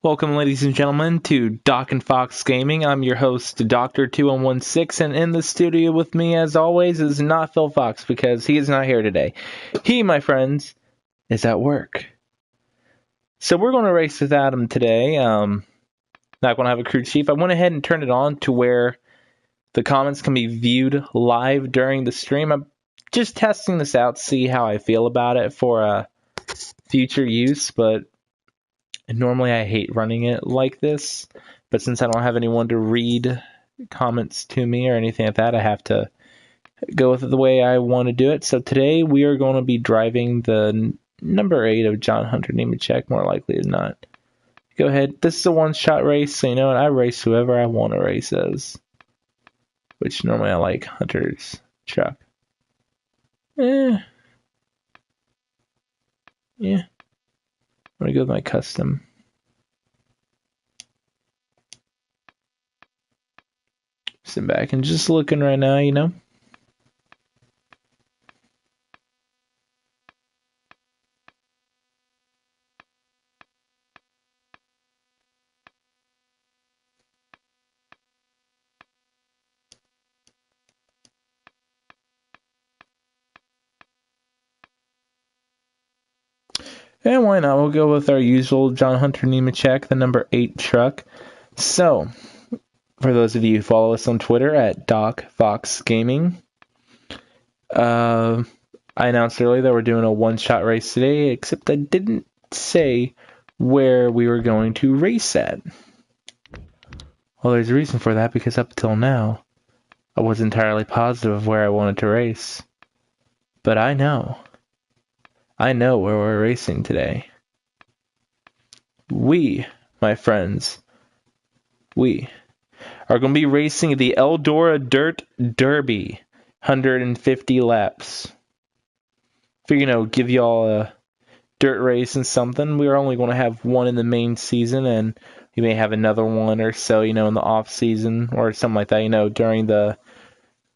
Welcome, ladies and gentlemen, to Doc and Fox Gaming. I'm your host, Dr. 2116, and in the studio with me, as always, is not Phil Fox, because he is not here today. He, my friends, is at work. So we're going to race without him today. Not going to have a crew chief. I went ahead and turned it on to where the comments can be viewed live during the stream. I'm just testing this out, see how I feel about it for future use, but normally I hate running it like this, but since I don't have anyone to read comments to me or anything like that, I have to go with it the way I want to do it. So today we are going to be driving the number 8 of John Hunter Nemechek, more likely than not. Go ahead. This is a one-shot race, so you know what? I race whoever I want to race as, which normally I like Hunter's truck. Yeah. I'm going to go with my custom. Sitting back and just looking right now, you know. And why not? We'll go with our usual John Hunter Nemechek, the number 8 truck. So, for those of you who follow us on Twitter at Doc Fox Gaming, I announced earlier that we're doing a one-shot race today, except I didn't say where we were going to race at. Well, there's a reason for that, because up until now, I wasn't entirely positive of where I wanted to race. But I know where we're racing today. We, my friends, we are going to be racing the Eldora Dirt Derby, 150 laps. Figure, give y'all a dirt race and something. We're only going to have one in the main season, and we may have another one or so, in the off season or something like that, during the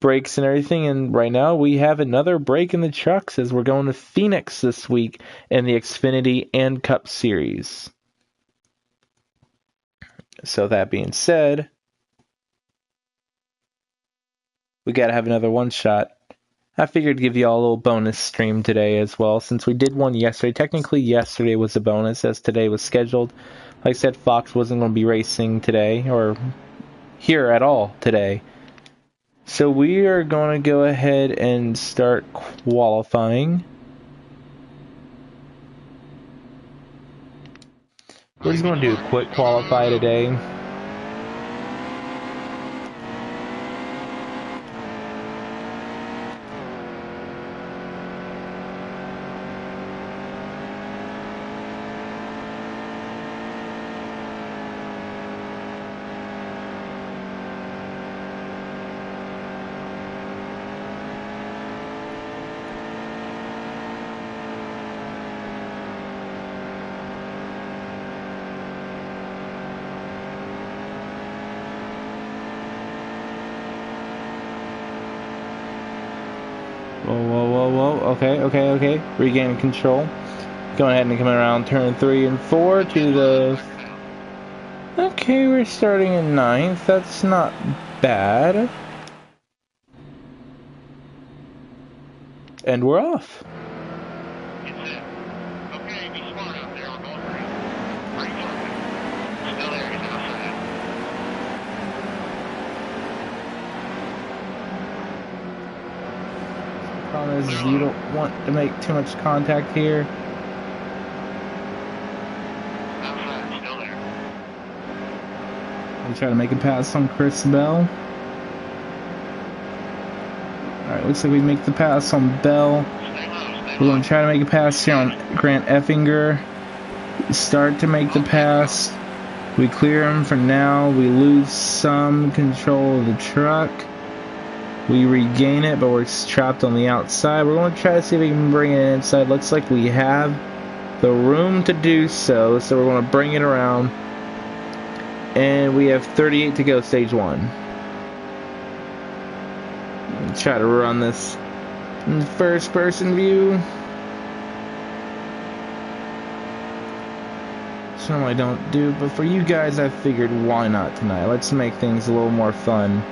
breaks and everything. And right now we have another break in the trucks as we're going to Phoenix this week in the Xfinity and Cup Series. So that being said, we got to have another one shot. I figured to give you all a little bonus stream today as well, since we did one yesterday. Technically, yesterday was a bonus, as today was scheduled. Like I said, Fox wasn't going to be racing today, or here at all today. So we are going to go ahead and start qualifying. We're just going to do a quick qualify today. Whoa. Okay. Regaining control. Going ahead and coming around turn 3 and 4 to the... Okay, we're starting in 9th. That's not bad. And we're off. Problem is you don't want to make too much contact here. We'll try to make a pass on Chris Bell. Alright, looks like we make the pass on Bell. We're going to try to make a pass here on Grant Effinger. We start to make the pass. We clear him for now. We lose some control of the truck. We regain it, but we're trapped on the outside. We're going to try to see if we can bring it inside. Looks like we have the room to do so. So we're going to bring it around. And we have 38 to go, stage 1. Try to run this in first person view. normally don't do, but for you guys, I figured why not tonight? Let's make things a little more fun.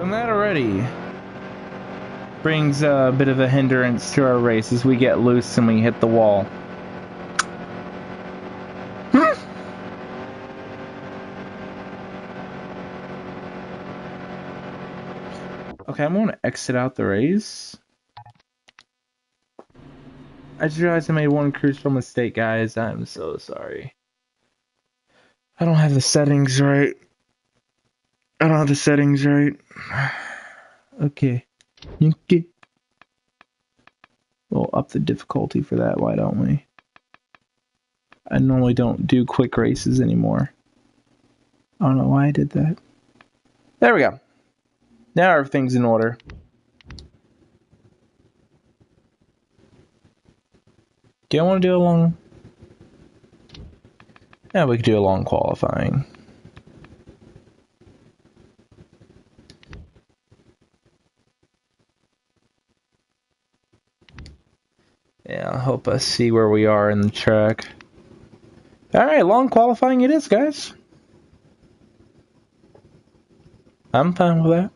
And that already brings a bit of a hindrance to our race as we get loose and we hit the wall. Okay, I'm going to exit out the race. I just realized I made one crucial mistake, guys. I'm so sorry. I don't have the settings right. Okay. We'll up the difficulty for that, why don't we? I normally don't do quick races anymore. I don't know why I did that. There we go. Now everything's in order. Do you want to do a long... Yeah, we could do a long qualifying. Yeah, I'll help us see where we are in the track. Alright, long qualifying it is, guys. I'm fine with that.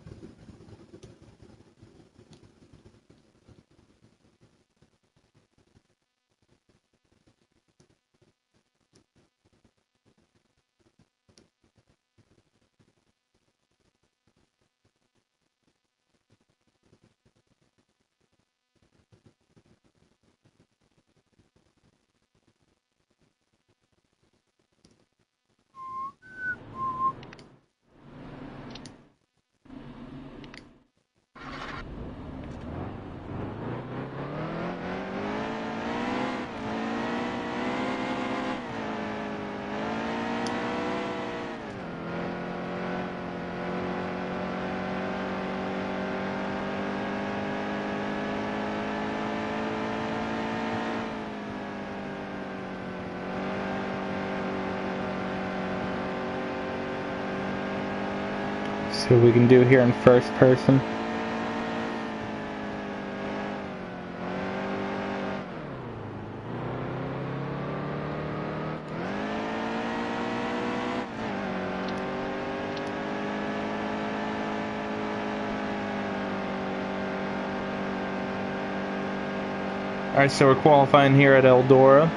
See what we can do here in first person. Alright, so we're qualifying here at Eldora.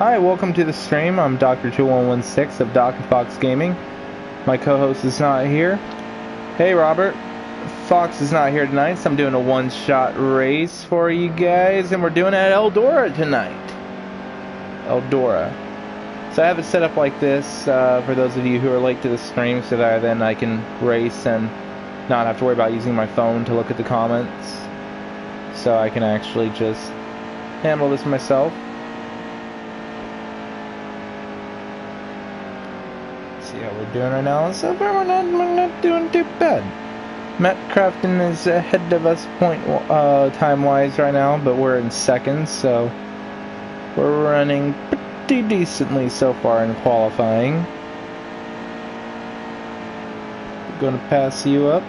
Hi, welcome to the stream. I'm Dr. 2116 of Doc and Fox Gaming. My co-host is not here. Hey, Robert. Fox is not here tonight, so I'm doing a one-shot race for you guys, and we're doing it at Eldora tonight. Eldora. So I have it set up like this for those of you who are late to the stream, so that then I can race and not have to worry about using my phone to look at the comments. So I can actually just handle this myself. See how we're doing right now. So far we're not doing too bad. Matt Crafton is ahead of us time-wise right now, but we're in second, so we're running pretty decently so far in qualifying. We're going to pass you up.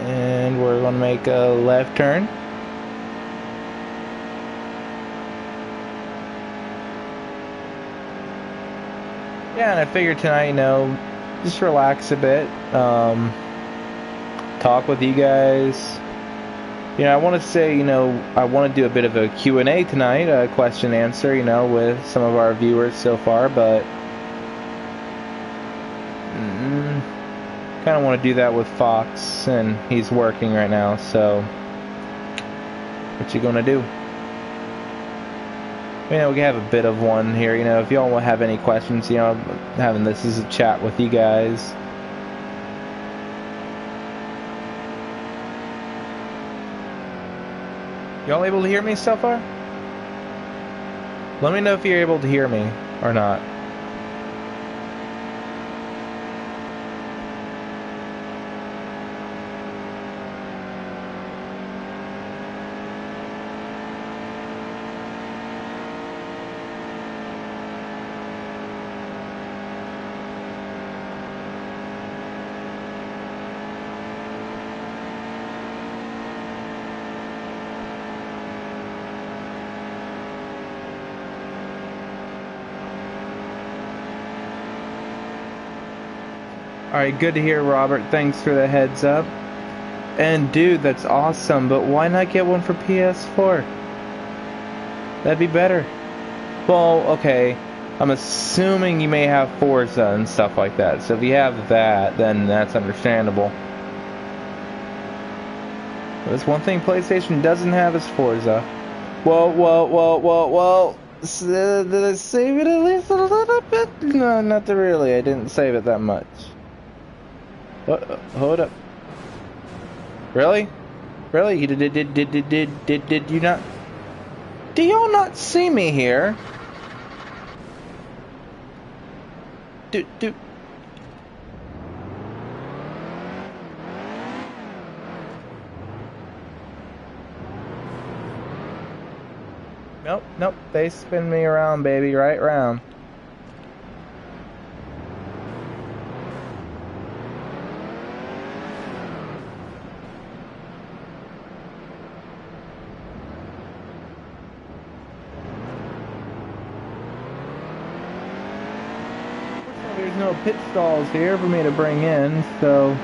And we're going to make a left turn. Yeah, and I figured tonight, just relax a bit, talk with you guys. You know, I want to say, you know, I want to do a bit of a Q&A tonight, a question and answer, you know, with some of our viewers so far, but kind of want to do that with Fox, and he's working right now, so what you gonna do? You know, we can have a bit of one here, you know, if y'all have any questions, you know, having this as a chat with you guys. Y'all able to hear me so far? Let me know if you're able to hear me or not. Alright, good to hear, Robert. Thanks for the heads up. And dude, that's awesome, but why not get one for PS4? That'd be better. Well, okay, I'm assuming you may have Forza and stuff like that, so if you have that, then that's understandable. There's one thing PlayStation doesn't have is Forza. Whoa. Did I save it at least a little bit? No, not really. I didn't save it that much. What? Hold up. Really? Really? You did you not? Do y'all not see me here? Nope. They spin me around, baby, right round. There's no pit stalls here for me to bring in, so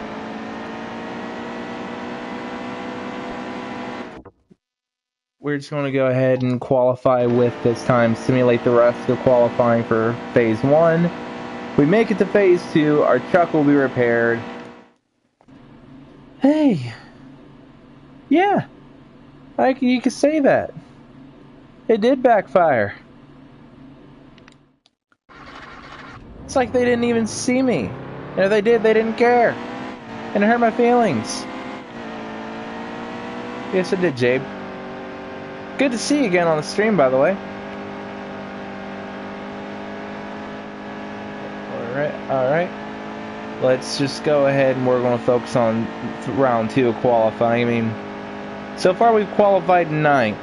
we're just going to go ahead and qualify with this time, simulate the rest of qualifying for Phase 1. If we make it to Phase 2, our truck will be repaired. Hey! Yeah! You could say that. It did backfire. It's like they didn't even see me. And if they did, they didn't care. And it hurt my feelings. Yes, it did, Jabe. Good to see you again on the stream, by the way. Alright. Let's just go ahead and we're going to focus on round 2 of qualifying. I mean, so far we've qualified 9th.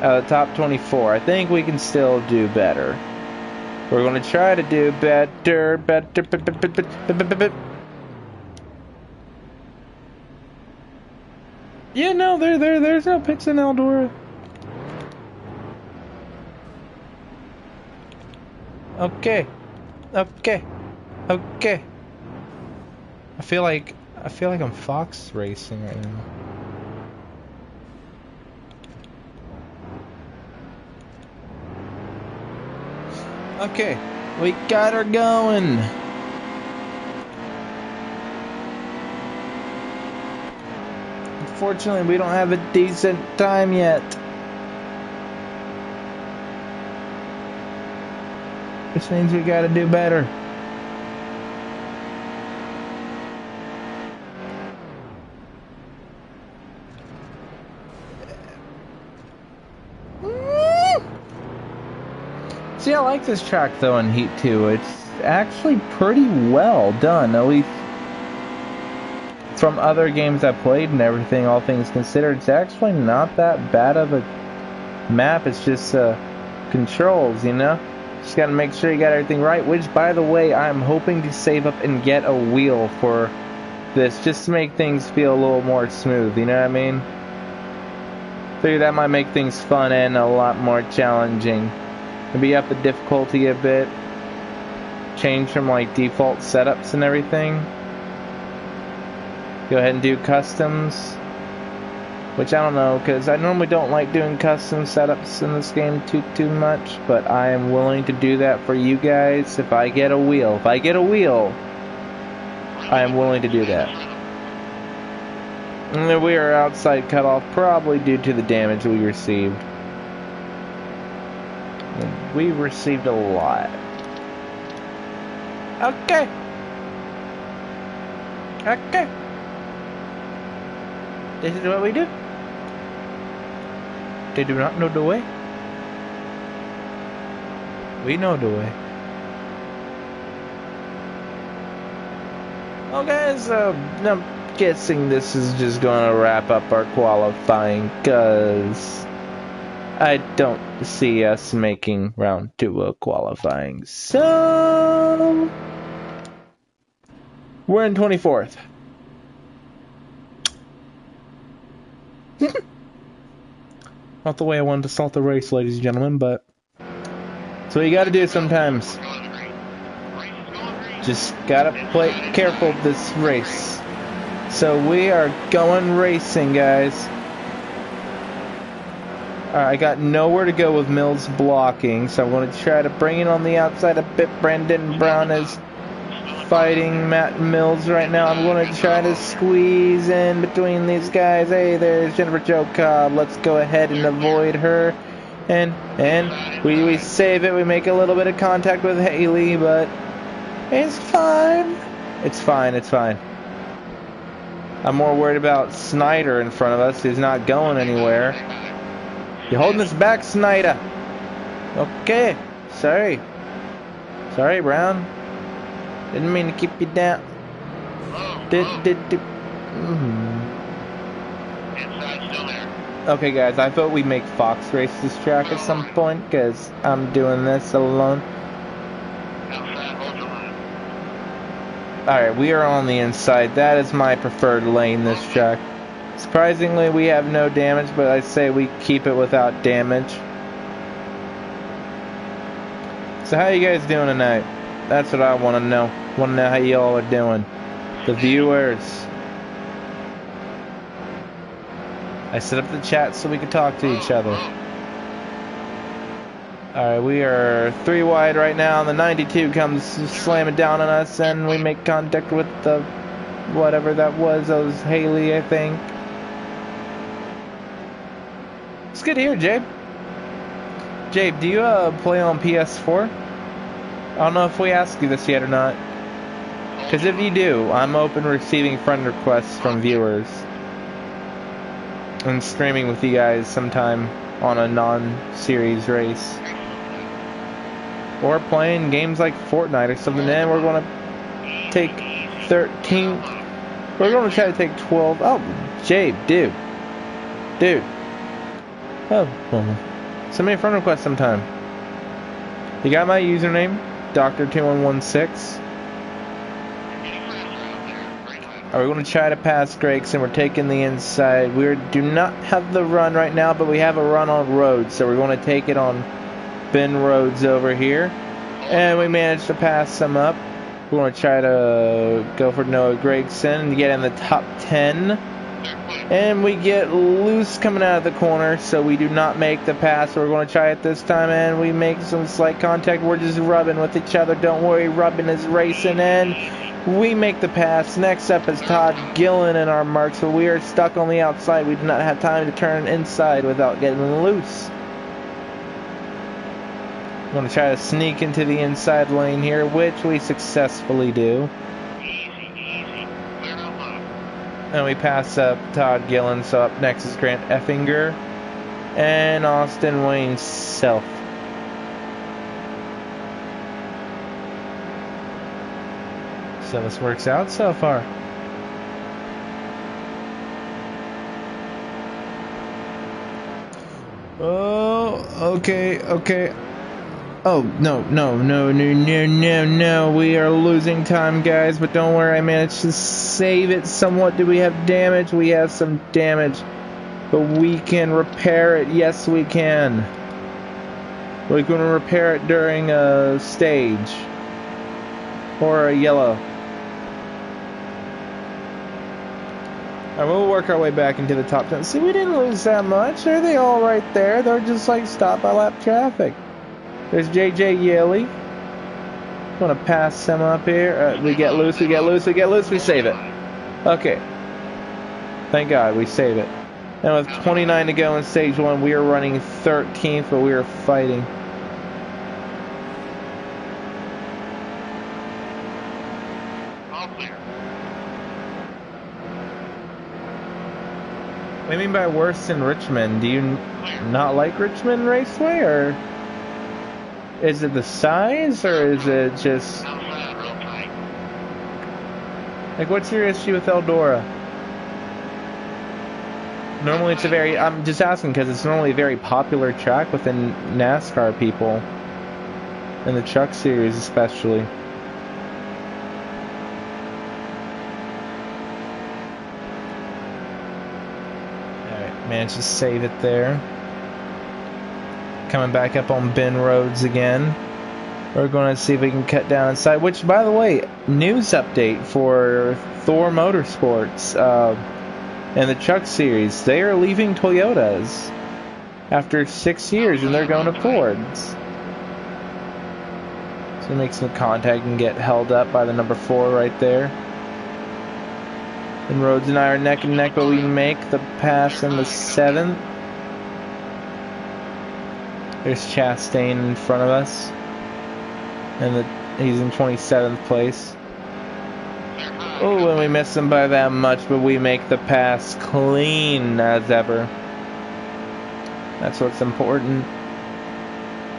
Out of the top 24. I think we can still do better. We're going to try to do better. Yeah, no, there's no pits in Eldora. Okay. I feel like I'm Fox racing right now. Okay, we got her going. Unfortunately, we don't have a decent time yet. Which means we gotta do better. See, I like this track though in Heat 2. It's actually pretty well done, at least from other games I've played and everything, all things considered. It's actually not that bad of a map. It's just controls, you know? Just gotta make sure you got everything right, which, by the way, I'm hoping to save up and get a wheel for this, just to make things feel a little more smooth, you know what I mean? Figure that might make things fun and a lot more challenging. Maybe up the difficulty a bit. change from like default setups and everything. Go ahead and do customs. Which I don't know, because I normally don't like doing custom setups in this game too much, but I am willing to do that for you guys if I get a wheel. If I get a wheel, I am willing to do that. And then we are outside cutoff, probably due to the damage we received. We received a lot. Okay. Okay. This is what we do. They do not know the way. We know the way. Okay, so I'm guessing this is just gonna wrap up our qualifying, cause I don't see us making round 2 of qualifying. So we're in 24th. Not the way I wanted to start the race, ladies and gentlemen, but that's what you gotta do sometimes. Just gotta play careful this race. So we are going racing, guys. Alright, I got nowhere to go with Mills blocking, so I'm going to try to bring it on the outside a bit. Brandon Brown is fighting Matt Mills right now. I'm going to try to squeeze in between these guys. Hey, there's Jennifer Jo Cobb. Let's go ahead and avoid her. And we save it. We make a little bit of contact with Haley, but it's fine. It's fine. It's fine. I'm more worried about Snyder in front of us, who's not going anywhere. You're holding us back, Snyder. Okay. Sorry. Sorry, Brown. Didn't mean to keep you down. Okay, guys, I thought we'd make Fox race this track at some point, because I'm doing this alone. Alright, we are on the inside. That is my preferred lane this track. Surprisingly, we have no damage, but I say we keep it without damage. So how you guys doing tonight? That's what I want to know. Want to know how y'all are doing. The viewers. I set up the chat so we could talk to each other. Alright, we are 3 wide right now, and the 92 comes slamming down on us, and we make contact with the whatever that was. That was Haley, I think. It's good to hear, Jabe. Jabe, do you play on PS4? I don't know if we asked you this yet or not. Because if you do, I'm open receiving friend requests from viewers. And streaming with you guys sometime on a non-series race. Or playing games like Fortnite or something. Then we're going to take 13. We're going to try to take 12. Oh, Jabe, dude. Oh, send me a friend request sometime. You got my username? Dr2116. We're going to try to pass Gregson. We're taking the inside. We do not have the run right now, but we have a run on roads. So we're going to take it on Ben Rhodes over here. And we managed to pass them up. We're going to try to go for Noah Gregson and get in the top 10. And we get loose coming out of the corner, so we do not make the pass. So we're going to try it this time, and we make some slight contact. We're just rubbing with each other. Don't worry, rubbing is racing, and we make the pass. Next up is Todd Gillen in our mark, so we are stuck on the outside. We do not have time to turn inside without getting loose. We're going to try to sneak into the inside lane here, which we successfully do. And we pass up Todd Gillen, so up next is Grant Effinger and Austin Wayne Self. So this works out so far. Oh, okay. Oh, no. We are losing time, guys, but don't worry, I managed to save it somewhat. Do we have damage? We have some damage, but we can repair it. Yes, we can. We're going to repair it during a stage. Or a yellow. Alright, we'll work our way back into the top 10. See, we didn't lose that much. Are they all right there? They're just like stop by lap traffic. There's JJ Yeley. Want to pass him up here. We get loose, we get loose, we get loose, we save it. Okay. Thank God, we save it. And with 29 to go in stage 1, we are running 13th, but we are fighting. All clear. What do you mean by worse than Richmond? Do you not like Richmond Raceway, or is it the size, or is it just... Outside, real tight. Like, what's your issue with Eldora? Normally it's a very... I'm just asking because it's normally a very popular track within NASCAR people. In the Truck Series especially. Alright, managed to save it there. Coming back up on Ben Roads again. We're going to see if we can cut down inside. Which, by the way, news update for Thor Motorsports and the Truck Series. They are leaving Toyotas after 6 years, and they're going to Fords. So make some contact and get held up by the number 4 right there. And Rhodes and I are neck and neck, but we make the pass in the 7th. There's Chastain in front of us. And he's in 27th place. Oh, and we miss him by that much, but we make the pass clean as ever. That's what's important.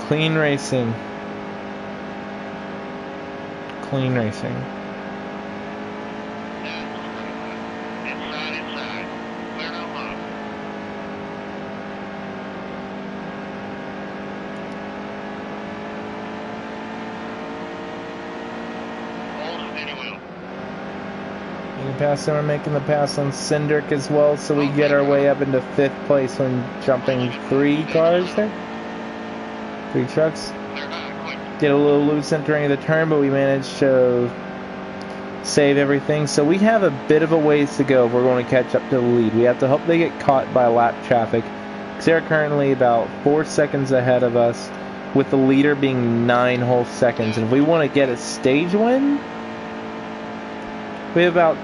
Clean racing. Clean racing. Inside. Clear no low. Hold and steady wheel. Making pass, and we're making the pass on Cindric as well, so we get our way up into 5th place when jumping 3 cars there. 3 trucks. Clear high, quick. Get a little loose entering the turn, but we managed to save everything. So we have a bit of a ways to go if we're going to catch up to the lead. We have to hope they get caught by lap traffic, because they're currently about 4 seconds ahead of us, with the leader being 9 whole seconds. And if we want to get a stage win, we have about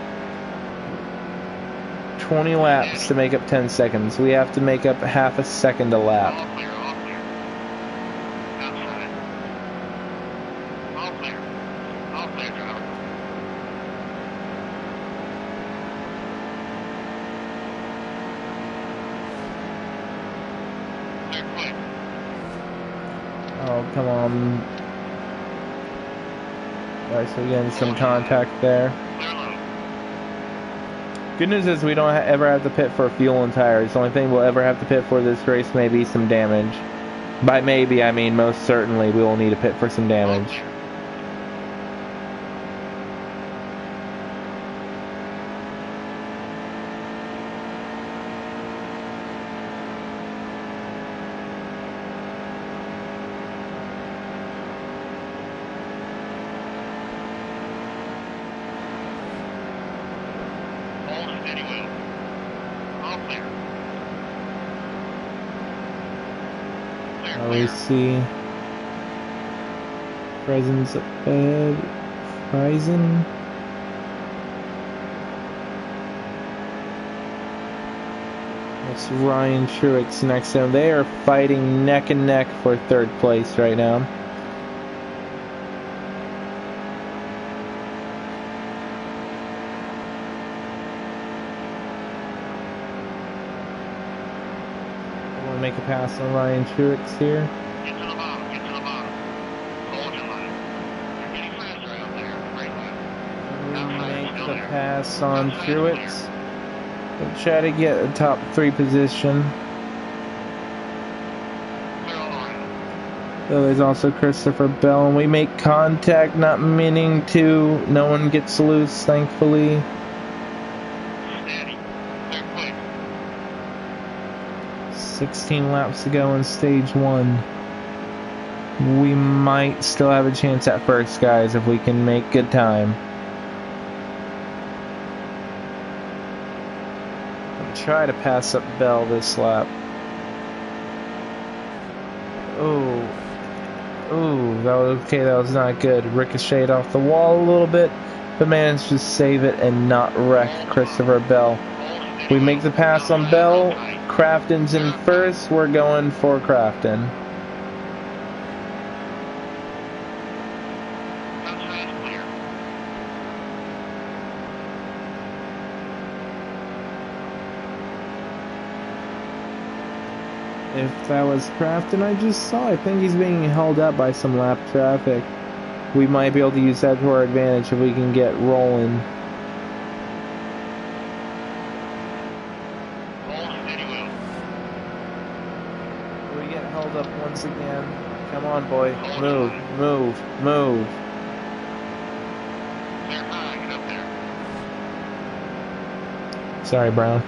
20 laps to make up 10 seconds. We have to make up half a second a lap. All clear, all clear. Outside. All clear. All clear, driver. Clear, quick. Oh, come on. Alright, so again, some contact there. Clear low. Good news is we don't ever have to pit for fuel and tires. The only thing we'll ever have to pit for this race may be some damage. By maybe, I mean most certainly we will need to pit for some All damage. clear. Hold and steady wheel. All clear. Clear, We clear. see Frizen's up ahead. Frizen. It's Ryan Truex next to him. They are fighting neck and neck for 3rd place right now. We'll make a pass on Ryan Truex here. Get to the bottom, get to the bottom. Hold your line. You're getting faster out there. Great line. We Outside, make still the there. pass on Outside, Truex. We'll try to get a top 3 position. Clear all around. So there's also Christopher Bell, and we make contact, not meaning to. No one gets loose, thankfully. Steady. Clear quick. 16 laps to go in stage 1. We might still have a chance at first, guys, if we can make good time. I'm try to pass up Bell this lap. Oh, that was okay. That was not good. Ricocheted off the wall a little bit, but managed to save it and not wreck Christopher Bell. We make the pass on Bell. Crafton's in first. We're going for Crafton. If that was Crafton I just saw, I think he's being held up by some lap traffic. We might be able to use that to our advantage if we can get rolling. We get held up once again. Come on, boy. Move, move, move. Sorry, Brown.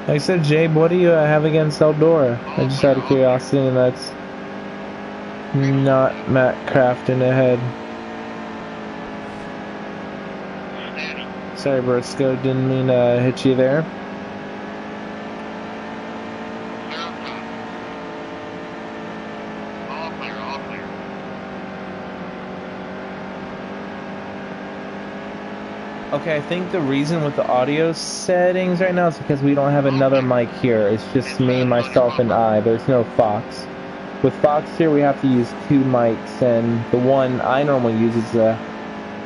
Like I said, Jay, what do you have against Eldora? I just out of curiosity, and that's not Matt Crafton ahead. Sorry, Briscoe, didn't mean to hit you there. Okay, I think the reason with the audio settings right now is because we don't have another mic here. It's just me, myself, and I. There's no Fox. With Fox here, we have to use two mics, and the one I normally use is a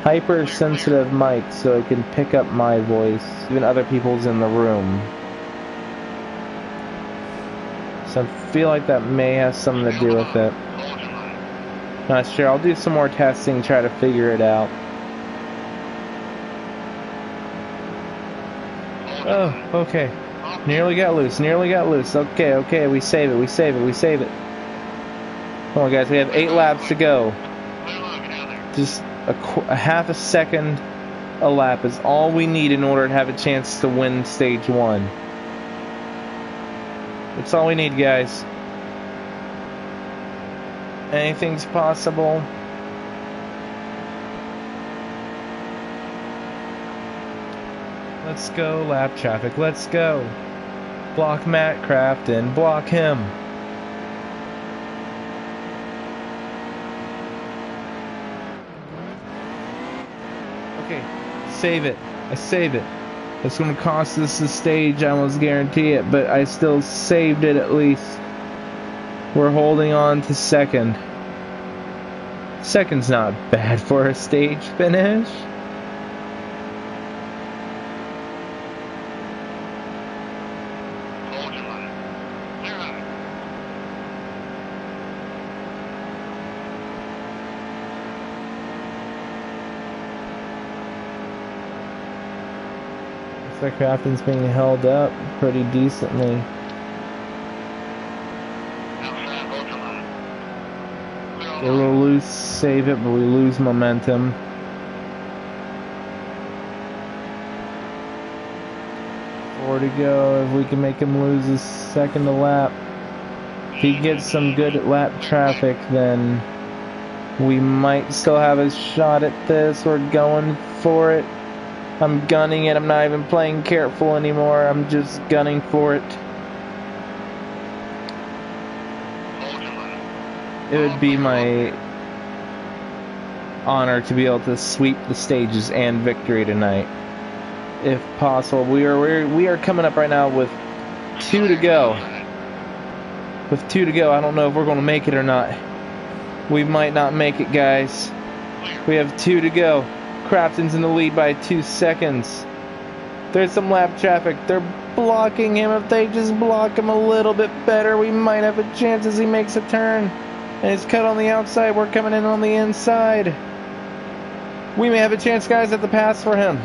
hypersensitive mic, so it can pick up my voice, even other people's in the room. So I feel like that may have something to do with it. Not sure. I'll do some more testing, try to figure it out. Oh, okay. Nearly got loose, nearly got loose. Okay, we save it, we save it, we save it. Come on, guys, we have 8 laps to go. Just a half a second a lap is all we need in order to have a chance to win stage 1. That's all we need, guys. Anything's possible. Let's go, lap traffic. Let's go. Block Matt Crafton. Block him. Okay, save it. I save it. It's going to cost us the stage, I almost guarantee it, but I still saved it at least. We're holding on to second. Second's not bad for a stage finish. Looks like Crafton's being held up pretty decently. Get a little loose, save it, but we lose momentum. Four to go. If we can make him lose a second a lap. If he gets some good lap traffic, then we might still have a shot at this. We're going for it. I'm gunning it. I'm not even playing careful anymore. I'm just gunning for it. It would be my honor to be able to sweep the stages and victory tonight, if possible. We are coming up right now with 2 to go. With 2 to go, I don't know if we're going to make it or not. We might not make it, guys. We have 2 to go. Crafton's in the lead by 2 seconds. There's some lap traffic. They're blocking him. If they just block him a little bit better, we might have a chance as he makes a turn. And it's cut on the outside. We're coming in on the inside. We may have a chance, guys, at the pass for him.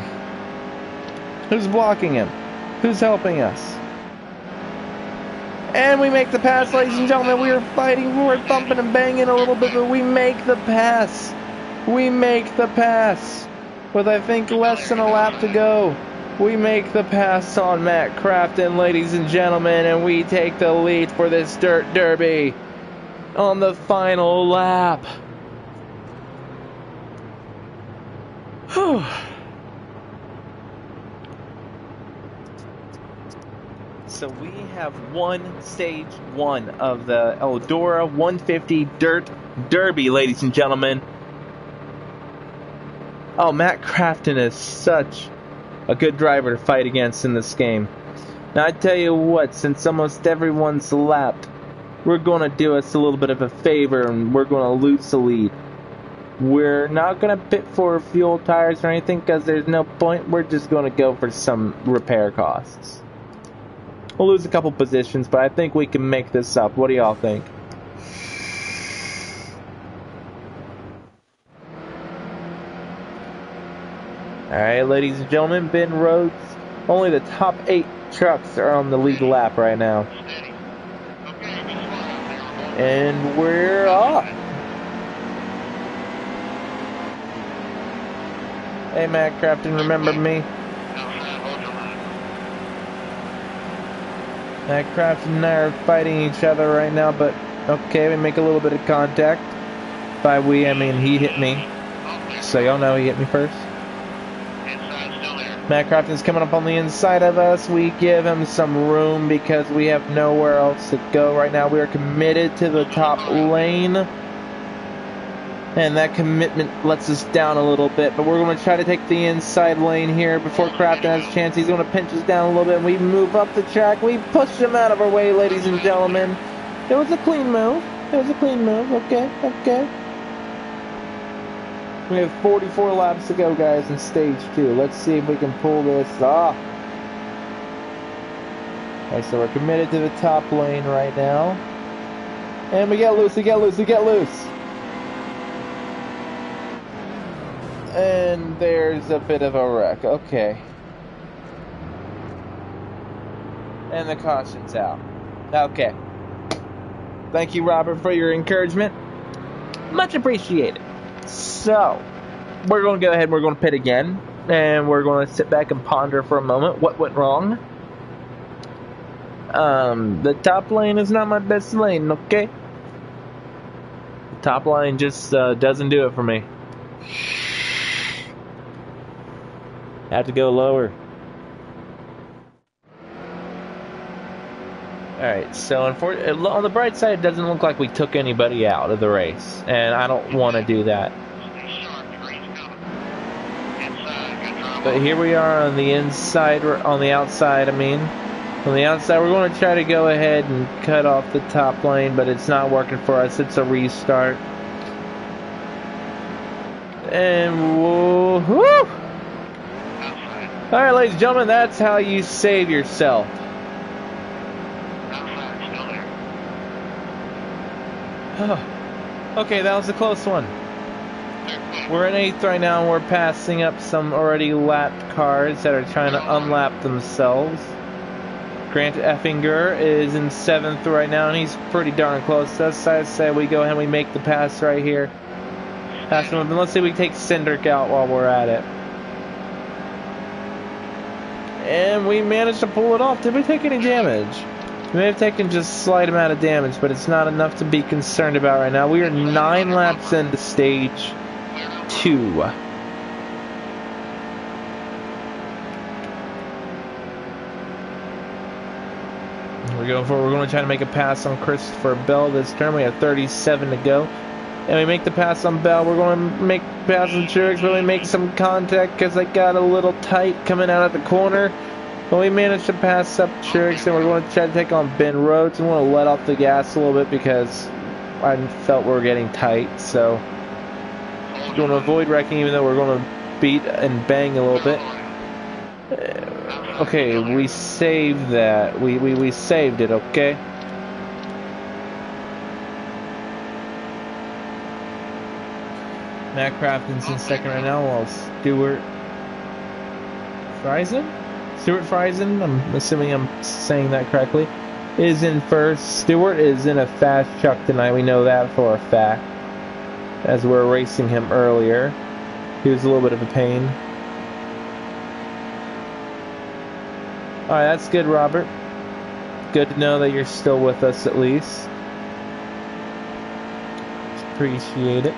Who's blocking him? Who's helping us? And we make the pass, ladies and gentlemen. We are fighting, we're bumping and banging a little bit, but we make the pass. We make the pass. With, I think, less than a lap to go. We make the pass on Matt Crafton, ladies and gentlemen, and we take the lead for this dirt derby on the final lap. Whew. So we have won stage 1 of the Eldora 150 Dirt Derby, ladies and gentlemen. Oh, Matt Crafton is such a good driver to fight against in this game. Now, I tell you what, since almost everyone's lapped, we're going to do us a little bit of a favor and we're going to lose the lead. We're not going to pit for fuel tires or anything because there's no point. We're just going to go for some repair costs. We'll lose a couple positions, but I think we can make this up. What do y'all think? Alright, ladies and gentlemen, Ben Rhodes. Only the top 8 trucks are on the lead lap right now. And we're off. Hey, Matt Crafton, remember me? Matt Crafton and I are fighting each other right now, but okay, we make a little bit of contact. By we, I mean he hit me. So y'all know he hit me first. Matt Crafton's coming up on the inside of us. We give him some room because we have nowhere else to go right now. We are committed to the top lane. And that commitment lets us down a little bit. But we're going to try to take the inside lane here before Crafton has a chance. He's going to pinch us down a little bit. And we move up the track. We push him out of our way, ladies and gentlemen. It was a clean move. It was a clean move. Okay, okay. We have 44 laps to go, guys, in stage 2. Let's see if we can pull this off. Okay, so we're committed to the top lane right now. And we get loose, we get loose, we get loose. And there's a bit of a wreck. Okay. And the caution's out. Okay. Thank you, Robert, for your encouragement. Much appreciated. So, we're going to go ahead and we're going to pit again. And we're going to sit back and ponder for a moment what went wrong. The top lane is not my best lane, okay? The top line just doesn't do it for me. Have to go lower. Alright, so on the bright side, it doesn't look like we took anybody out of the race. And I don't want to do that. But here we are on the inside, on the outside, I mean. On the outside, we're going to try to go ahead and cut off the top lane, but it's not working for us. It's a restart. And woo! Alright, ladies and gentlemen, that's how you save yourself. Oh. Okay, that was a close one. We're in 8th right now, and we're passing up some already lapped cars that are trying to unlap themselves. Grant Effinger is in 7th right now, and he's pretty darn close to us. I say we go ahead and we make the pass right here. Pass him up, and let's see if we take Cindric out while we're at it. And we managed to pull it off. Did we take any damage? We may have taken just a slight amount of damage, but it's not enough to be concerned about right now. We are 9 laps into stage 2. We're going to try to make a pass on Christopher Bell this turn. We have 37 to go. And we make the pass on Bell. We're going to make the pass on Truex. Really make some contact because they got a little tight coming out at the corner. But we managed to pass up Truex, and we're going to try to take on Ben Rhodes. I'm going to let off the gas a little bit because I felt we were getting tight. So we're going to avoid wrecking, even though we're going to beat and bang a little bit. Okay, we saved that. We saved it, okay? Matt Crafton's in 2nd right now, while Stuart Friesen? I'm assuming I'm saying that correctly. is in first. Stewart is in a fast truck tonight. We know that for a fact, as we were racing him earlier. He was a little bit of a pain. Alright, that's good, Robert. Good to know that you're still with us at least. Appreciate it.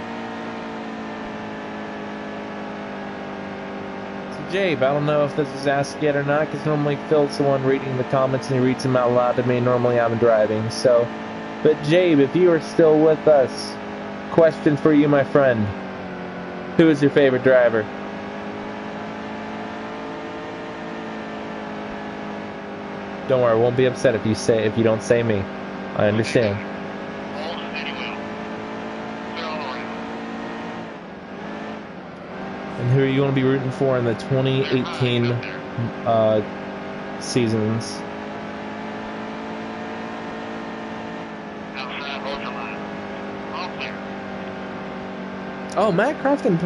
So, Jabe, I don't know if this is asked yet or not, because normally Phil's the one reading the comments and he reads them out loud to me. Normally I'm driving, so. But, Jabe, if you are still with us, question for you, my friend. Who is your favorite driver? Don't worry, I won't be upset if you don't say me. I understand. And who are you going to be rooting for in the 2018 seasons? Oh, Matt Crafton.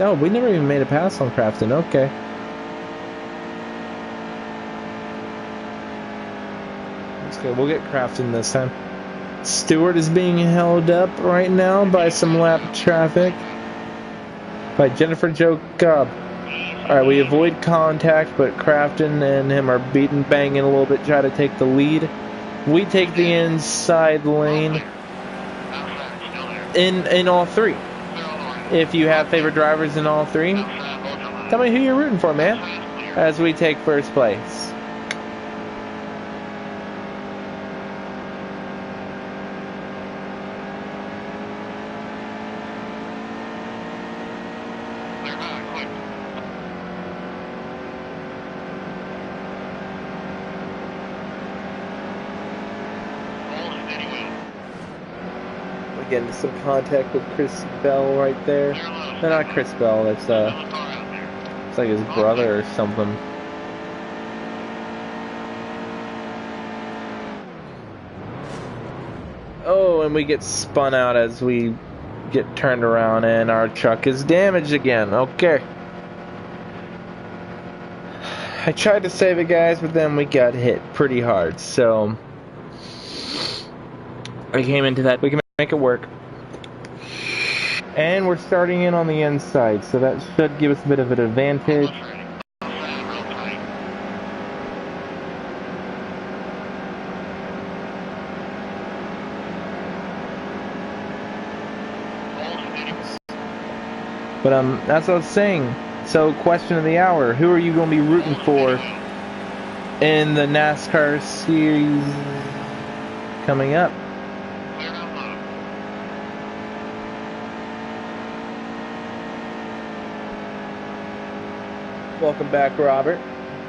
Oh, we never even made a pass on Crafton. Okay. Okay, we'll get Crafton this time. Stewart is being held up right now by some lap traffic. By Jennifer Jo Cobb. Alright, we avoid contact, but Crafton and him are beating, banging a little bit, try to take the lead. We take the inside lane in all three. If you have favorite drivers in all three, tell me who you're rooting for, man, as we take first place. Getting some contact with Chris Bell right there. No, not Chris Bell. It's like his brother or something. Oh, and we get spun out as we get turned around, and our truck is damaged again. Okay. I tried to save it, guys, but then we got hit pretty hard. So I came into that. We can make it work. And we're starting in on the inside, so that should give us a bit of an advantage. But that's what I was saying. So, question of the hour: who are you going to be rooting for in the NASCAR Series coming up? Welcome back, Robert.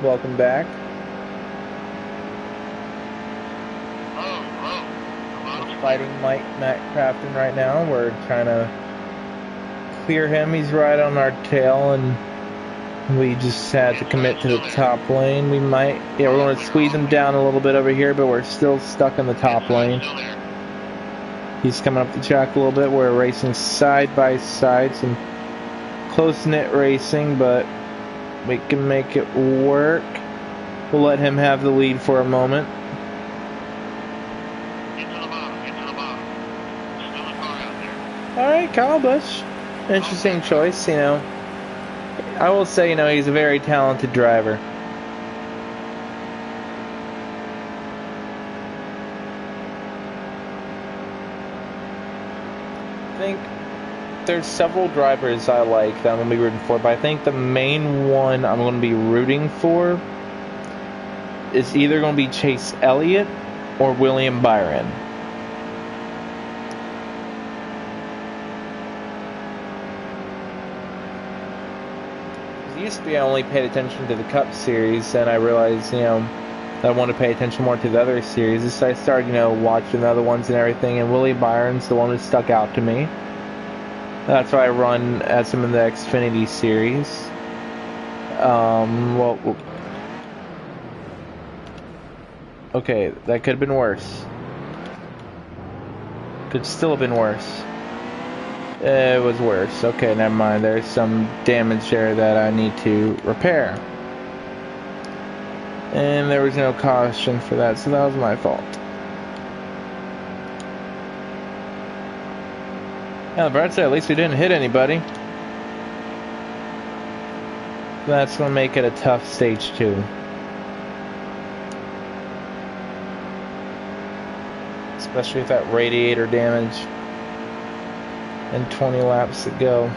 Welcome back. We're fighting Matt Crafton right now. We're trying to clear him. He's right on our tail, and we just had to commit to the top lane. We're going to squeeze him down a little bit over here, but we're still stuck in the top lane. He's coming up the track a little bit. We're racing side by side, some close-knit racing, but we can make it work. We'll let him have the lead for a moment. Alright, Kyle Busch. Interesting choice, you know. I will say, you know, he's a very talented driver. I think there's several drivers I like that I'm going to be rooting for, but I think the main one I'm going to be rooting for is either going to be Chase Elliott or William Byron. It used to be I only paid attention to the Cup Series, and I realized, you know, I want to pay attention more to the other series. So I started, you know, watching the other ones and everything, and Willie Byron's the one that stuck out to me. That's why I run at some of the Xfinity series. Okay, that could have been worse. Could still have been worse. It was worse. Okay, never mind. There's some damage there that I need to repair. And there was no caution for that, so that was my fault. Yeah, Brad said at least we didn't hit anybody. That's going to make it a tough stage 2. Especially with that radiator damage. And 20 laps to go.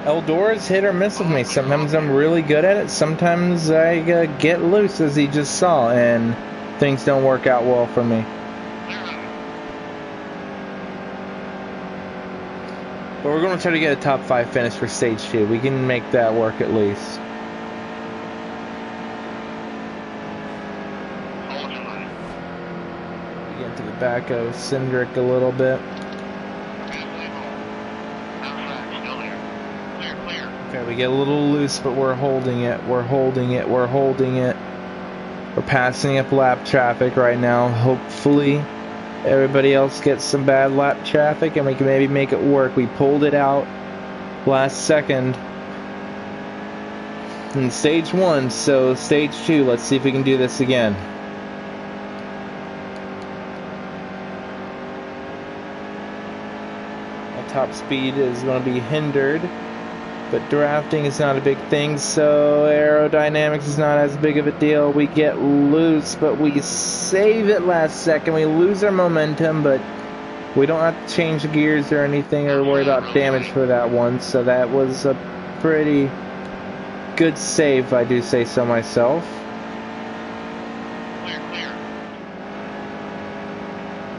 Eldora's hit or miss with me. Sometimes I'm really good at it. Sometimes I get loose, as he just saw, and things don't work out well for me. But we're going to try to get a top 5 finish for stage 2. We can make that work at least. We get to the back of Cindric a little bit. Okay, we get a little loose, but we're holding it. We're holding it. We're holding it. We're passing up lap traffic right now. Hopefully, everybody else gets some bad lap traffic and we can maybe make it work. We pulled it out last second in stage 1, so stage 2, let's see if we can do this again. Our top speed is going to be hindered. But drafting is not a big thing, so aerodynamics is not as big of a deal. We get loose, but we save it last second. We lose our momentum, but we don't have to change the gears or anything or worry about damage for that one. So that was a pretty good save, if I do say so myself.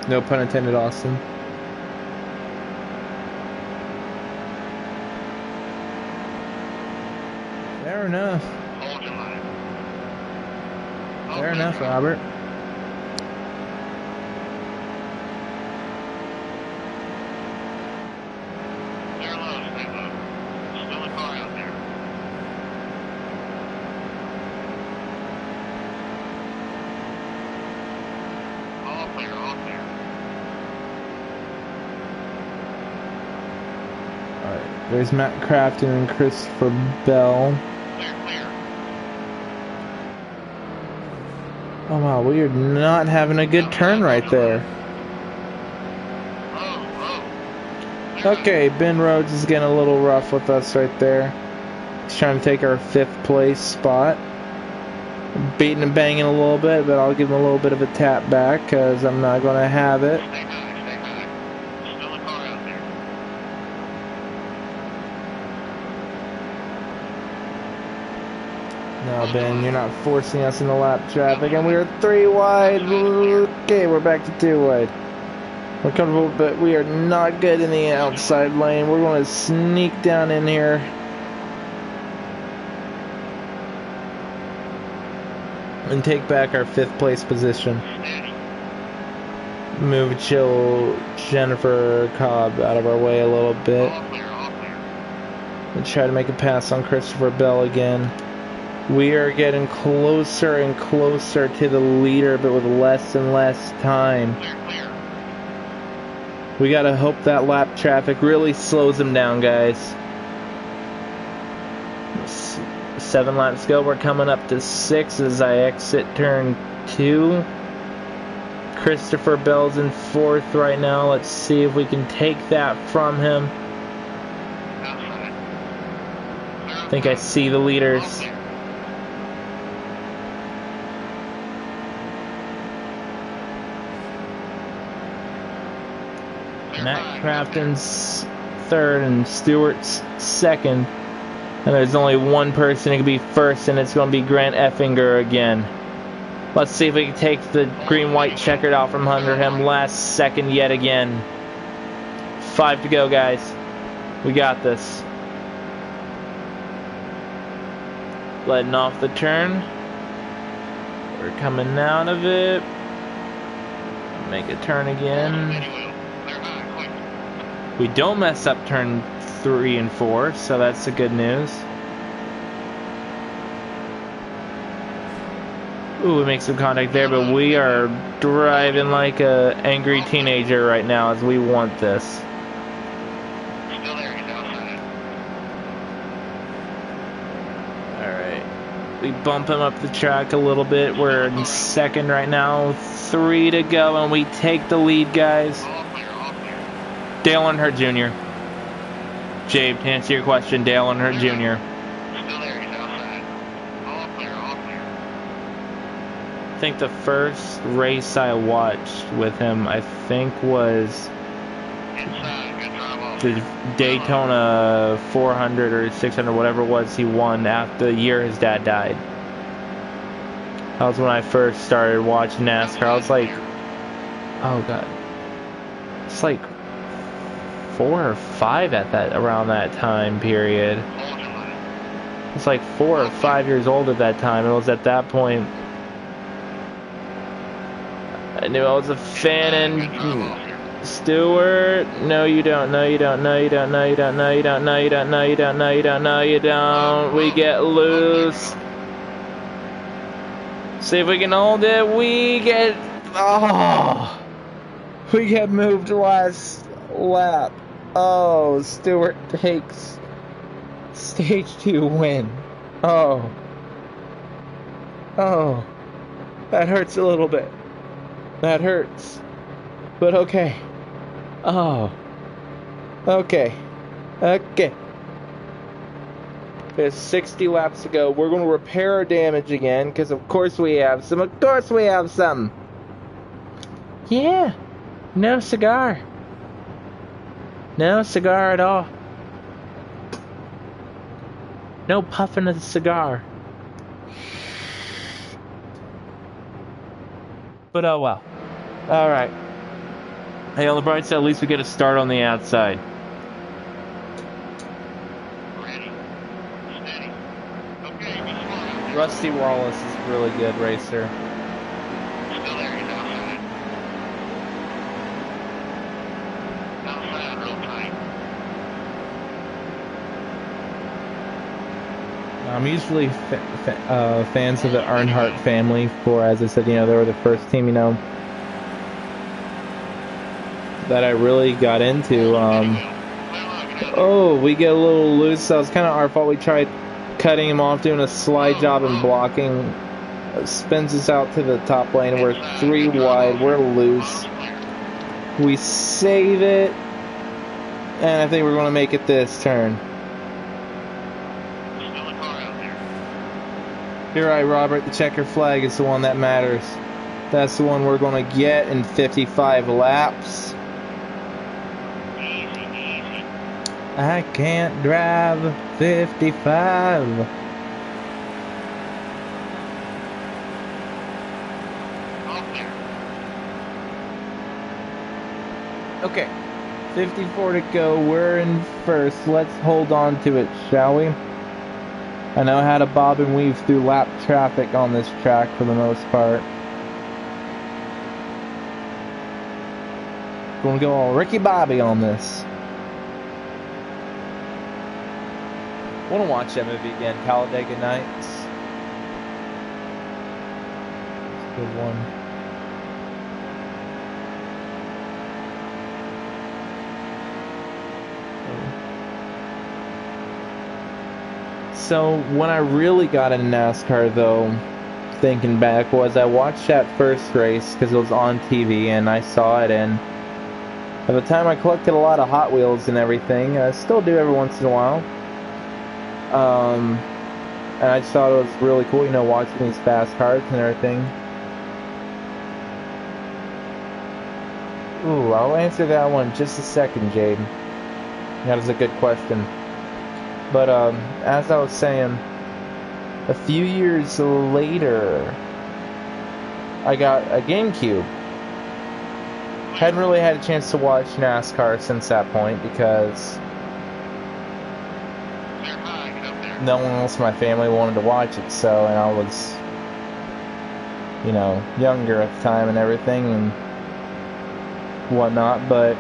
No pun intended, Austin. Fair enough. Fair enough, Robert. Stay low, stay low. Still a car out there. All clear, all clear. Alright, there's Matt Crafton and Christopher Bell. Oh wow, we are not having a good turn right there. Okay, Ben Rhodes is getting a little rough with us right there. He's trying to take our 5th place spot. Beating and banging a little bit, but I'll give him a little bit of a tap back because I'm not going to have it. Stay high. Still a car out there. No, Ben, you're not forcing us into lap traffic, and we are 3 wide. Okay, we're back to 2 wide. We're comfortable, but we are not good in the outside lane. We're going to sneak down in here. And take back our 5th place position. Move Jennifer Cobb out of our way a little bit. All clear, all clear. And try to make a pass on Christopher Bell again. We are getting closer and closer to the leader, but with less and less time. Clear. We gotta hope that lap traffic really slows him down, guys. 7 laps go. We're coming up to 6 as I exit turn 2. Christopher Bell's in 4th right now. Let's see if we can take that from him. Outside. I think I see the leaders. Matt Crafton's 3rd and Stewart's 2nd. And there's only one person who can be 1st, and it's going to be Grant Effinger again. Let's see if we can take the green-white checkered out from under him last second yet again. 5 to go, guys. We got this. Letting off the turn. We're coming out of it. Make a turn again. We don't mess up turn 3 and 4, so that's the good news. Ooh, we make some contact there, but we are driving like a angry teenager right now as we want this. Still there, he's outside. Alright. We bump him up the track a little bit. We're in second right now. 3 to go, and we take the lead, guys. All clear, all clear. Dale Earnhardt Jr. Jabe, to answer your question, Dale Earnhardt Jr. Still there, he's outside. All clear, all clear. I think the first race I watched with him, I think, was Inside, good drive off. the Daytona 400 or 600, whatever it was he won after the year his dad died. That was when I first started watching NASCAR. I was like, oh god, it's like 4 or 5 at that around that time period. Hold your line. It's like 4 or 5 years old at that time. It was at that point I knew I was a fan. Good drive And off here. Stewart, no you don't, no you don't, no you don't, no you don't, no you don't, no you don't, no you don't, no you don't, no you don't. We get loose. See if we can hold it. We get we get moved last lap. Oh, Stewart takes stage 2 win. Oh, that hurts a little bit. That hurts. But okay. Oh. Okay. There's 60 laps to go. We're going to repair our damage again, because of course we have some. Of course we have some. Yeah. No cigar. No cigar at all. No puffing of the cigar. But oh well. Alright. Hey, on the bright side, at least we get a start on the outside. Ready. Steady. Okay, be smart. Rusty Wallace is a really good racer. Still there, he's outside. Outside, real tight. I'm usually fans of the Earnhardt family for, as I said, they were the first team, that I really got into. Oh, we get a little loose. That was kind of our fault. We tried cutting him off, doing a slide job and blocking. Spins us out to the top lane. We're 3 wide. We're loose. We save it. And I think we're going to make it this turn. Still a car out there. You're right, Robert. The checker flag is the one that matters. That's the one we're going to get in 55 laps. Easy, easy. I can't drive 55. All clear. Okay, 54 to go. We're in first. Let's hold on to it, shall we? I know how to bob and weave through lap traffic on this track for the most part. Gonna go all Ricky Bobby on this. Wanna watch that movie again, Talladega Nights. It's a good one. So when I really got into NASCAR though, thinking back, was I watched that first race because it was on TV and I saw it, and at the time I collected a lot of Hot Wheels and everything, and I still do every once in a while. And I just thought it was really cool, watching these fast cars and everything. Ooh, I'll answer that one in just a second, Jade. That is a good question. But as I was saying, a few years later, I got a GameCube. Hadn't really had a chance to watch NASCAR since that point because Clear high, get up there. no one else in my family wanted to watch it. So, and I was, younger at the time and everything and whatnot. But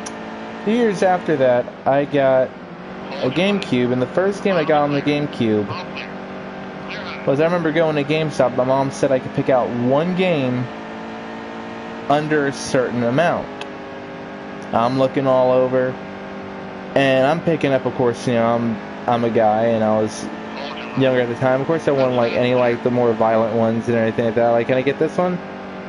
a few years after that, I got a GameCube, and the first game I got on the GameCube All clear. Clear high. was, I remember going to GameStop. My mom said I could pick out one game under a certain amount. I'm looking all over, and I'm picking up, of course, I'm a guy, and I was Hold your line. younger at the time. Of course, I won like any like the more violent ones and everything like that. Like, can I get this one?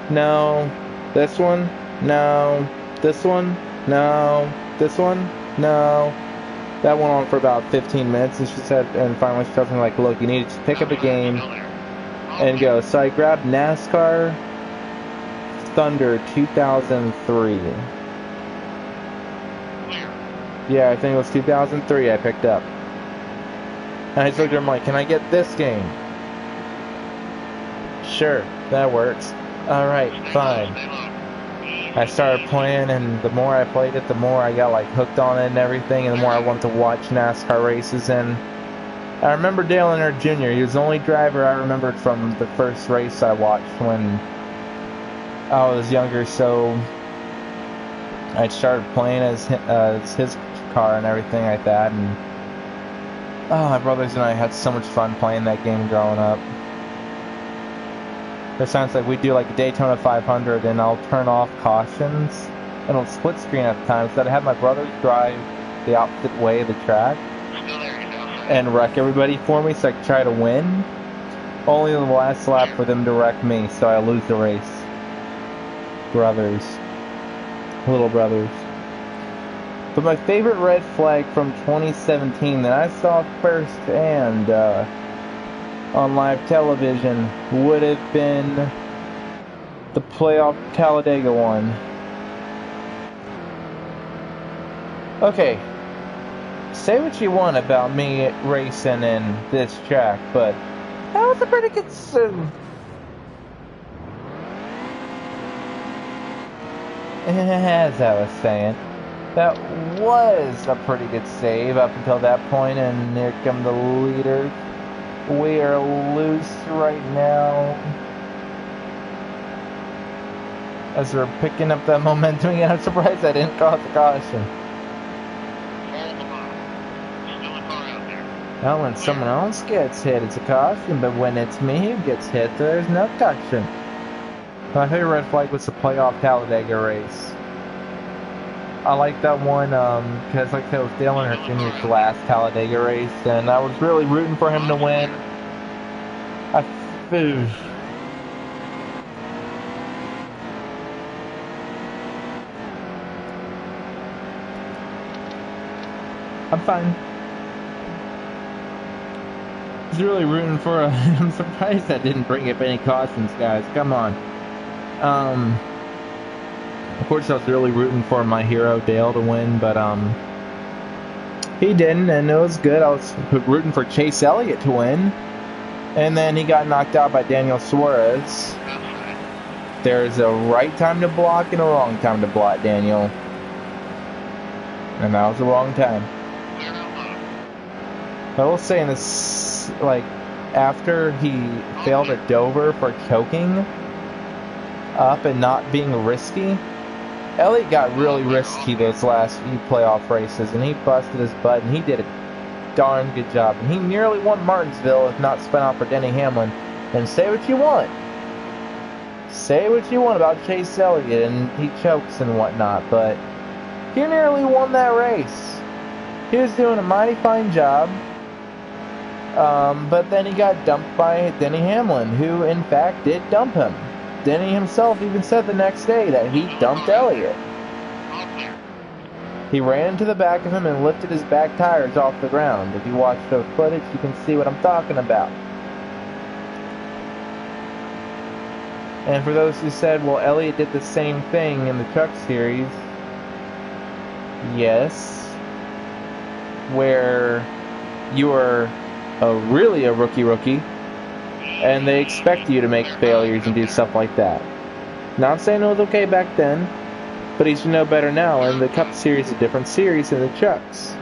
No. This one? No. This one? No. This one? No. That went on for about 15 minutes, and she said, and finally she told me like, look, you need to pick up a game and go. So I grabbed NASCAR Thunder 2003. Yeah, I think it was 2003 I picked up. And I told her, I'm like, can I get this game? Sure, that works. Alright, fine. I started playing, and the more I played it, the more I got like hooked on it and everything, and the more I wanted to watch NASCAR races. And I remember Dale Earnhardt Jr. He was the only driver I remembered from the first race I watched when I was younger, so I started playing as his car and everything like that. And my brothers and I had so much fun playing that game growing up. There sounds like we do like a Daytona 500, and I'll turn off cautions, and it'll split screen at the time, so that I have my brothers drive the opposite way of the track and wreck everybody for me, so I can try to win. Only in the last lap for them to wreck me, so I lose the race. Brothers. Little brothers. But my favorite red flag from 2017 that I saw firsthand on live television would have been the playoff Talladega one. Okay, say what you want about me racing in this track, but that was a pretty good as I was saying, that was a pretty good save up until that point, and here come the leaders. We are loose right now as we're picking up that momentum again. I'm surprised I didn't cause a caution. Well, when someone else gets hit, it's a caution, but when it's me who gets hit, there's no caution. My favorite red flag was the playoff Talladega race. I like that one because, like I said, it was Dale Earnhardt Jr.'s last Talladega race, and I was really rooting for him to win. I'm fine. I was really rooting for I'm surprised I didn't bring up any cautions, guys. Come on. Of course, I was really rooting for my hero Dale to win, but he didn't, and it was good. I was rooting for Chase Elliott to win, and then he got knocked out by Daniel Suarez. There's a right time to block and a wrong time to block, Daniel, and that was the wrong time. I will say in this, like, after he failed at Dover for choking up and not being risky, Elliott got really risky those last few playoff races, and he busted his butt, and he did a darn good job. And he nearly won Martinsville if not spun out for Denny Hamlin. And say what you want. Say what you want about Chase Elliott, and he chokes and whatnot, but he nearly won that race. He was doing a mighty fine job. But then he got dumped by Denny Hamlin, who in fact did dump him. Denny himself even said the next day that he dumped Elliott. He ran to the back of him and lifted his back tires off the ground. If you watch the footage, you can see what I'm talking about. And for those who said, well, Elliott did the same thing in the Truck Series, yes, where you are really a rookie, and they expect you to make failures and do stuff like that. Not saying it was okay back then, but he should know better now, and the Cup Series is a different series than the Trucks.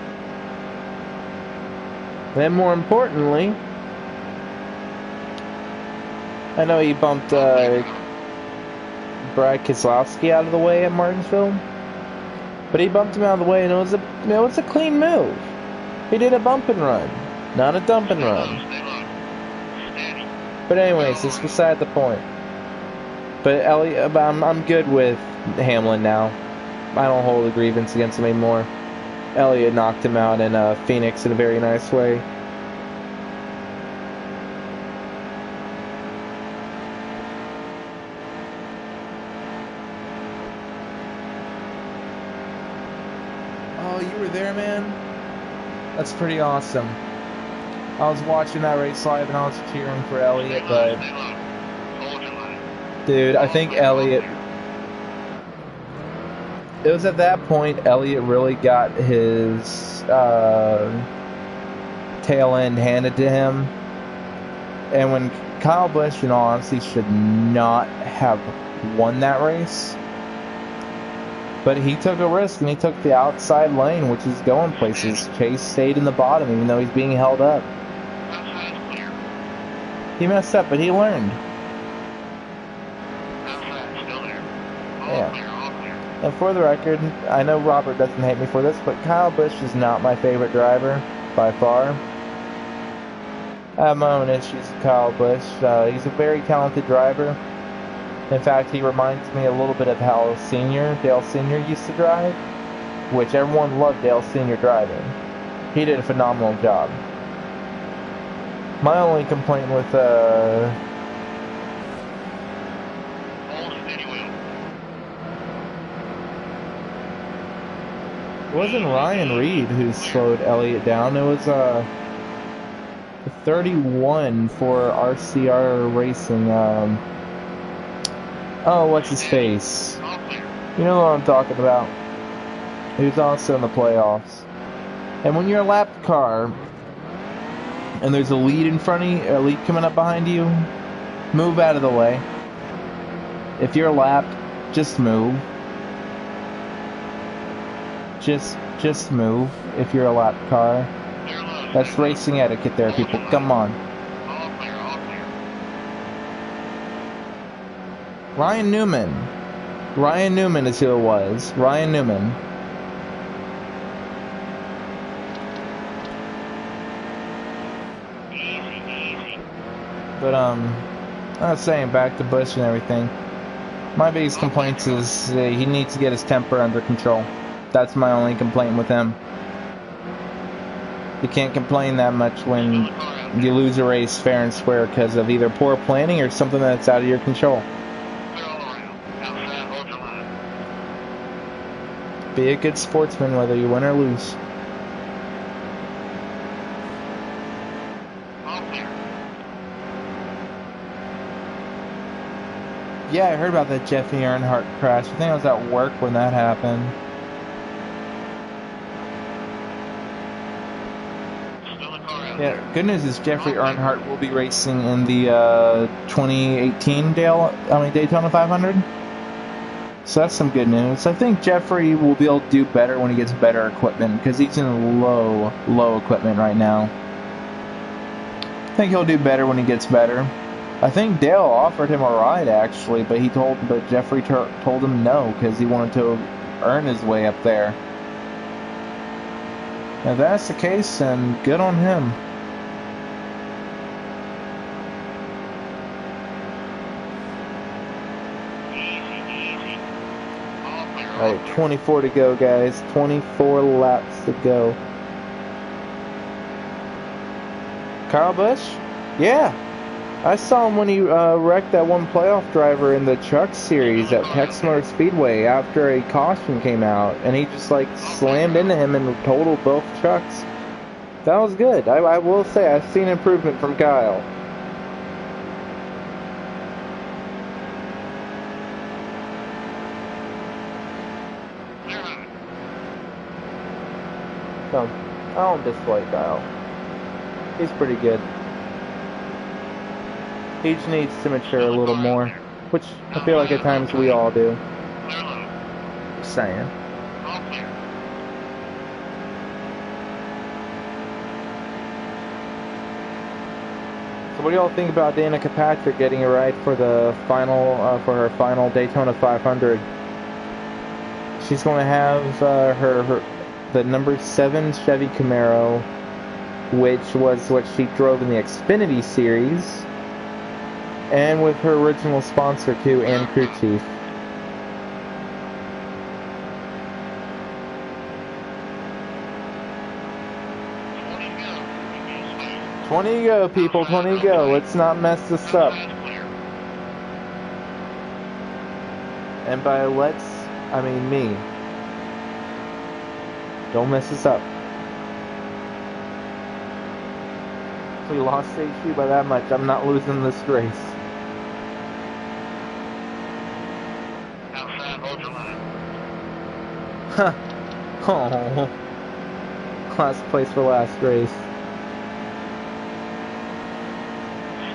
Then more importantly, I know he bumped Brad Keselowski out of the way at Martinsville, but he bumped him out of the way, and it was a clean move. He did a bump and run, not a dump and run. But anyways, it's beside the point. But Elliott, I'm good with Hamlin now. I don't hold a grievance against him anymore. Elliott knocked him out in Phoenix in a very nice way. Oh, you were there, man? That's pretty awesome. I was watching that race live and I was cheering for Elliott, but dude, I think Elliott, it was at that point Elliott really got his tail end handed to him. And when Kyle Busch, in all honesty, should not have won that race, but he took a risk and he took the outside lane, which is going places. Chase stayed in the bottom even though he's being held up. He messed up, but he learned. Yeah. And for the record, I know Robert doesn't hate me for this, but Kyle Busch is not my favorite driver by far. I have my own issues with Kyle Busch. He's a very talented driver. In fact, he reminds me a little bit of how Dale Sr. used to drive, which everyone loved Dale Sr. driving. He did a phenomenal job. My only complaint with it wasn't Ryan Reed who slowed Elliott down. It was 31 for RCR Racing. Oh, what's his face? You know what I'm talking about. He was also in the playoffs. And when you're a lapped car and there's a lead in front of you, a lead coming up behind you, move out of the way. If you're lapped, just move. Just move if you're a lapped car. That's racing etiquette there, people. Come on. Ryan Newman. Ryan Newman is who it was. Ryan Newman. But, I was saying, back to Busch and everything. My biggest complaint is he needs to get his temper under control. That's my only complaint with him. You can't complain that much when you lose a race fair and square because of either poor planning or something that's out of your control. Be a good sportsman whether you win or lose. Yeah, I heard about that Jeffy Earnhardt crash. I think I was at work when that happened. Yeah, good news is Jeffrey Earnhardt will be racing in the 2018 Daytona 500. So that's some good news. I think Jeffrey will be able to do better when he gets better equipment because he's in low equipment right now. I think he'll do better when he gets better. I think Dale offered him a ride actually, but Jeffrey told him no because he wanted to earn his way up there. If that's the case, then good on him. Alright, 24 to go, guys. 24 laps to go. Kyle Busch? Yeah. I saw him when he wrecked that one playoff driver in the Truck Series at Texas Motor Speedway after a caution came out. And he just, slammed into him and totaled both trucks. That was good. I will say, I've seen improvement from Kyle. So, I don't dislike Kyle. He's pretty good. He just needs to mature a little more, which I feel like at times we all do. Just saying. So what do y'all think about Danica Patrick getting a ride for the final, for her final Daytona 500? She's going to have the number 7 Chevy Camaro, which was what she drove in the Xfinity Series. And with her original sponsor too, and crew chief. $20 to go, people. $20 to go. Let's not mess this up. And by let's, I mean me. Don't mess this up. If we lost HP by that much, I'm not losing this race. Outside, hold your line. Huh. Oh. Last place for last race.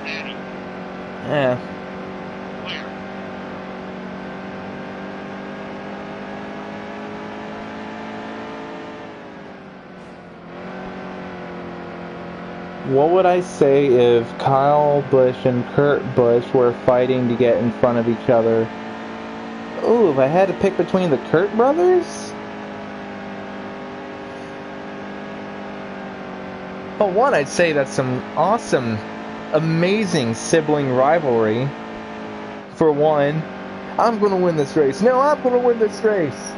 Steady. Yeah. Clear. What would I say if Kyle Busch and Kurt Busch were fighting to get in front of each other? Ooh, if I had to pick between the Kurt brothers? Well, one, I'd say that's some awesome, amazing sibling rivalry. For one, I'm going to win this race. No, I'm going to win this race.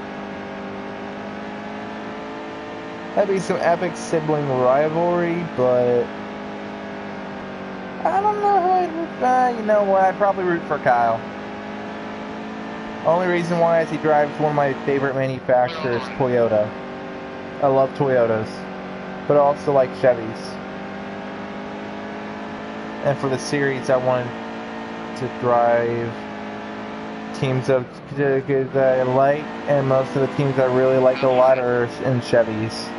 That'd be some epic sibling rivalry, but I don't know who I'd root for. You know what? I'd probably root for Kyle. Only reason why is he drives one of my favorite manufacturers, Toyota. I love Toyotas, but I also like Chevys. And for the series, I wanted to drive teams that I like, and most of the teams I really like a lot are in Chevys.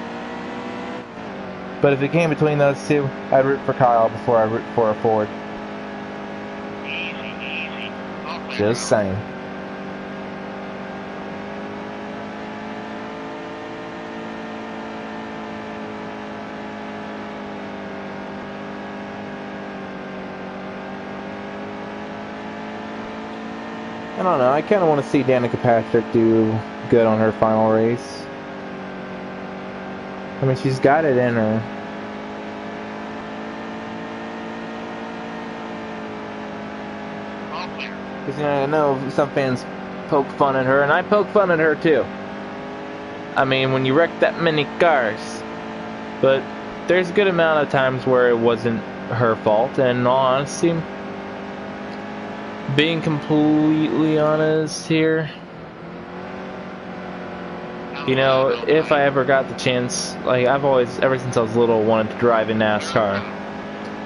But if it came between those two, I'd root for Kyle before I root for a Ford. Easy, easy. All clear. Just saying. I don't know, I kind of want to see Danica Patrick do good on her final race. I mean, she's got it in her. All clear. Because, you know, I know some fans poke fun at her, and I poke fun at her too. I mean, when you wreck that many cars. But there's a good amount of times where it wasn't her fault, and in all honesty, being completely honest here, you know, if I ever got the chance, like I've always, ever since I was little, wanted to drive in NASCAR.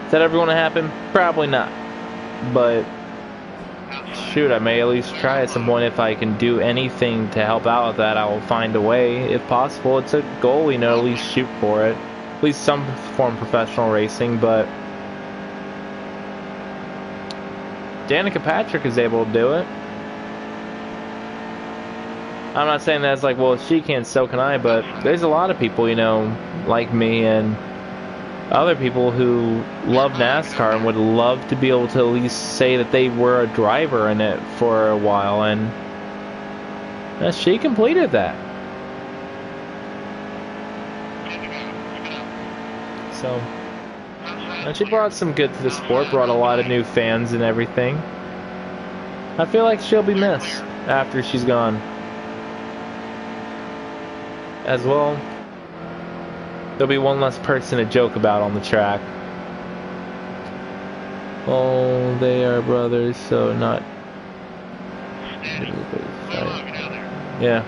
Is that ever going to happen? Probably not. But shoot, I may at least try at some point. If I can do anything to help out with that, I will find a way, if possible. It's a goal, you know, at least shoot for it. At least some form of professional racing, but Danica Patrick is able to do it. I'm not saying that's like, well, if she can, so can I, but there's a lot of people, you know, like me and other people who love NASCAR and would love to be able to at least say that they were a driver in it for a while, and she completed that. So, and she brought some good to the sport, brought a lot of new fans and everything. I feel like she'll be missed after she's gone. As well, there'll be one less person to joke about on the track. Oh, they are brothers, so not. Yeah.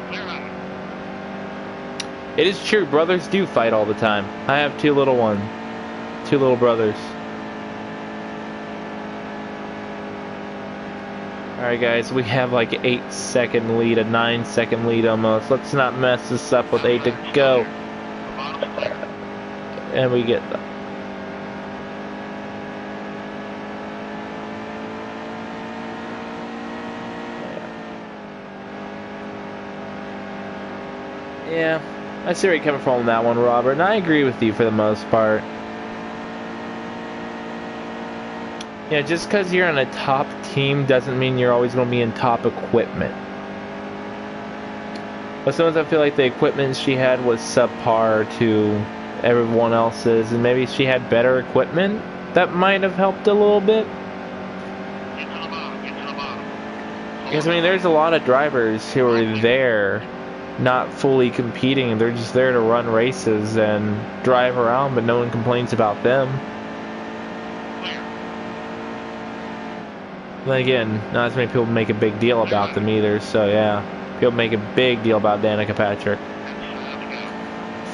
It is true, brothers do fight all the time. I have two little brothers. Alright guys, we have like an 8-second lead, a 9-second lead almost. Let's not mess this up with 8 to go. And we get them. Yeah, I see where you're coming from on that one, Robert, and I agree with you for the most part. Yeah, just because you're on a top team doesn't mean you're always going to be in top equipment. But sometimes I feel like the equipment she had was subpar to everyone else's, and maybe she had better equipment that might have helped a little bit. Because, I mean, there's a lot of drivers who are there not fully competing. They're just there to run races and drive around, but no one complains about them. Then again, not as many people make a big deal about them either, so yeah. People make a big deal about Danica Patrick.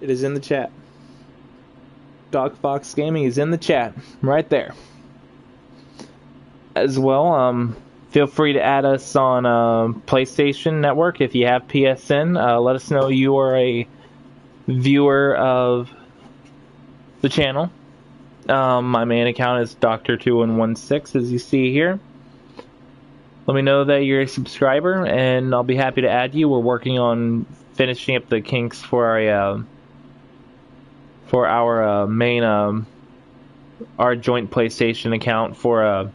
It is in the chat. Doc Fox Gaming is in the chat, right there. As well, feel free to add us on PlayStation Network if you have PSN. Let us know you are a viewer of the channel. My main account is Dr2116, as you see here. Let me know that you're a subscriber, and I'll be happy to add you. We're working on finishing up the kinks for our main our joint PlayStation account for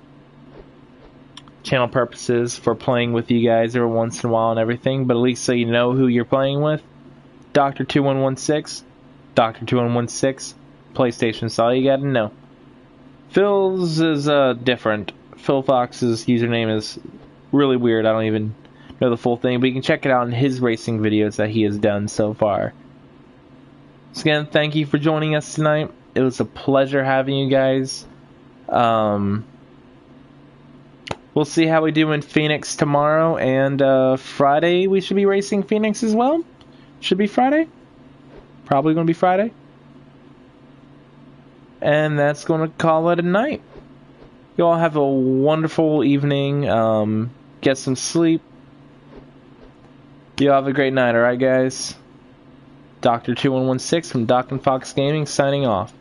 channel purposes, for playing with you guys every once in a while and everything. But at least so you know who you're playing with. Dr2116, Dr2116, PlayStation. That's all you gotta know. Phil's is different. Phil Fox's username is really weird. I don't even know the full thing, but you can check it out in his racing videos that he has done so far. So again, thank you for joining us tonight. It was a pleasure having you guys. We'll see how we do in Phoenix tomorrow, and Friday we should be racing Phoenix as well. Should be Friday. Probably going to be Friday. And that's going to call it a night. You all have a wonderful evening. Get some sleep. You all have a great night, alright guys? Dr2116 from Doc and Fox Gaming signing off.